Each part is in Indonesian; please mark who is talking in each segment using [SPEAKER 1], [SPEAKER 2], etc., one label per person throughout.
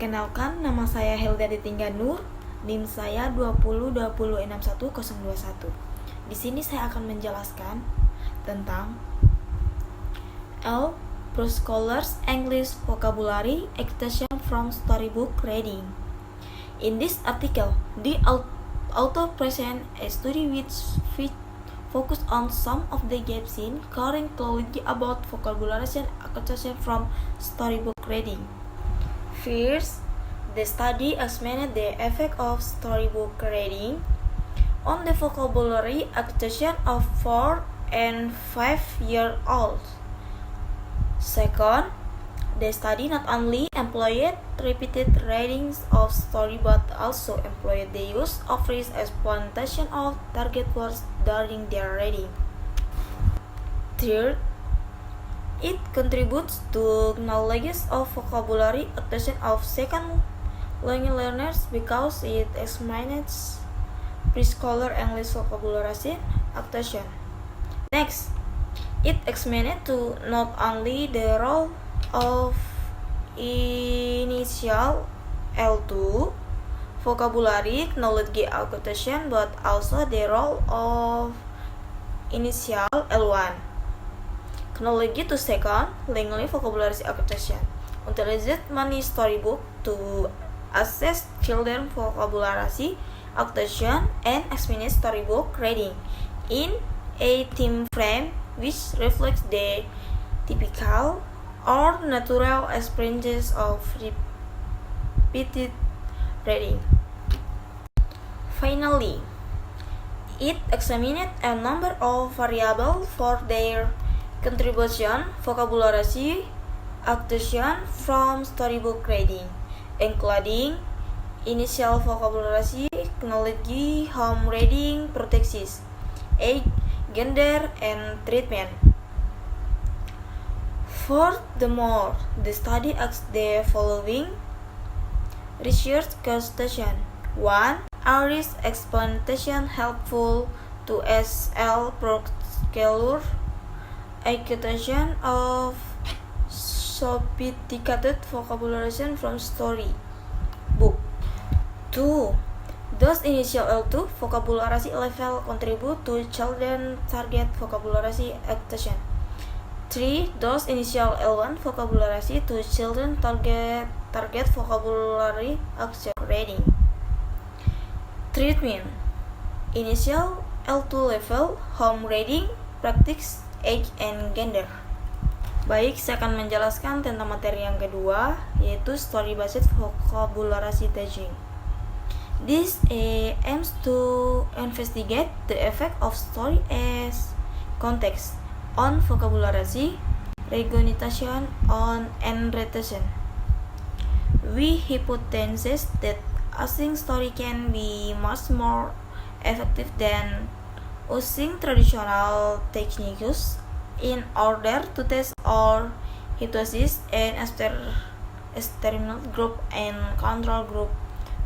[SPEAKER 1] Perkenalkan, nama saya Helda Tingganur, NIM saya 20206121. Di sini saya akan menjelaskan tentang Prose Scholars English Vocabulary Extension from Storybook Reading. In this article, the author presents a study which focus on some of the gaps in current theology about vocabulary acquisition from storybook reading. First, the study examined the effect of storybook reading on the vocabulary acquisition of 4 and 5-year-olds. Second, the study not only employed repeated readings of story but also employed the use of phrase explanation of target words during their reading. Third, it contributes to knowledge of vocabulary acquisition of second language learners because it examines pre-scholar English vocabulary acquisition. Next, it examined to not only the role of initial L2 vocabulary knowledge acquisition but also the role of initial L1 knowledge to second language vocabulary acquisition. Utilized many storybook to assess children vocabulary acquisition and explain storybook reading in a time frame which reflects the typical or natural experiences of repeated reading. Finally, it examined a number of variables for their contribution vocabulary acquisition from storybook reading, including initial vocabulary knowledge, home reading practices, age, gender, and treatment. Furthermore, the study asked the following research questions. 1. Are these explanations helpful to SL Procedural acquisition of sophisticated vocabulary from story book? 2. Does initial L2 vocabulary level contribute to children target vocabulary acquisition? 3. Does initial L1 vocabulary to children target vocabulary acquisition reading? Treatment. Initial L2 level home reading practice age and gender. Baik, saya akan menjelaskan tentang materi yang kedua, yaitu story based vocabulary teaching. This aims to investigate the effect of story as context on vocabulary, recognition, and retention. We hypothesize that using story can be much more effective than using traditional techniques in order to test or hypnosis and experimental group and control group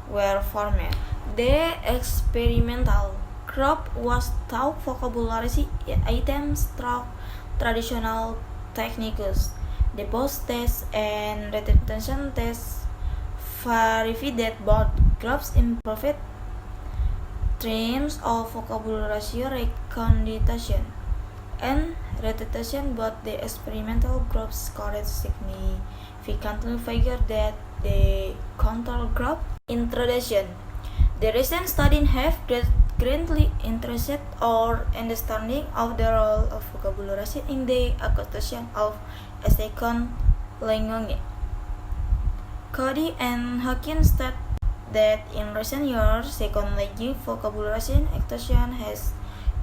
[SPEAKER 1] were formed. The experimental group was taught vocabulary items through traditional techniques. The post test and retention test verified that both groups improved terms of vocabulary recognition and retention, but the experimental groups scored significantly higher than the control group introduction. The recent studies have greatly interested our understanding of the role of vocabulary in the acquisition of a second language. Cody and Hawkins state that in recent years, second language vocabulary acquisition has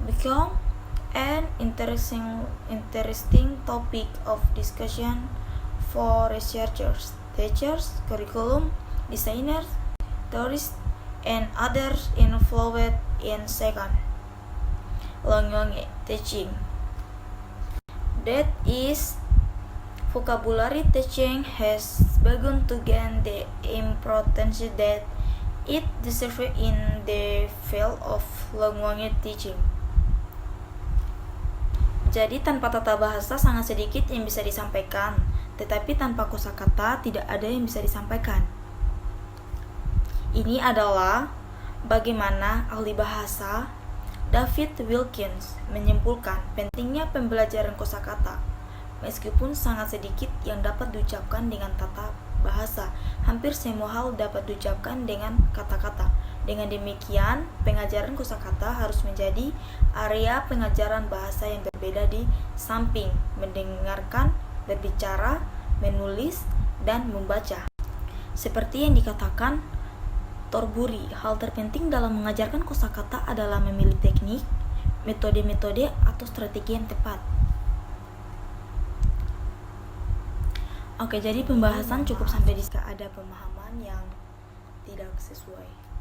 [SPEAKER 1] become an interesting topic of discussion for researchers, teachers, curriculum designers, theorists, and others involved in second language teaching. That is, vocabulary teaching has begun to gain the importance that it deserves in the field of language teaching. Jadi tanpa tata bahasa sangat sedikit yang bisa disampaikan, tetapi tanpa kosakata tidak ada yang bisa disampaikan. Ini adalah bagaimana ahli bahasa David Wilkins menyimpulkan pentingnya pembelajaran kosakata. Meskipun sangat sedikit yang dapat diucapkan dengan tata bahasa, hampir semua hal dapat diucapkan dengan kata-kata. Dengan demikian, pengajaran kosakata harus menjadi area pengajaran bahasa yang berbeda di samping mendengarkan, berbicara, menulis, dan membaca. Seperti yang dikatakan Torbury, hal terpenting dalam mengajarkan kosakata adalah memilih teknik, metode-metode, atau strategi yang tepat. Oke, jadi pembahasan cukup sampai di sini. Ada pemahaman yang tidak sesuai.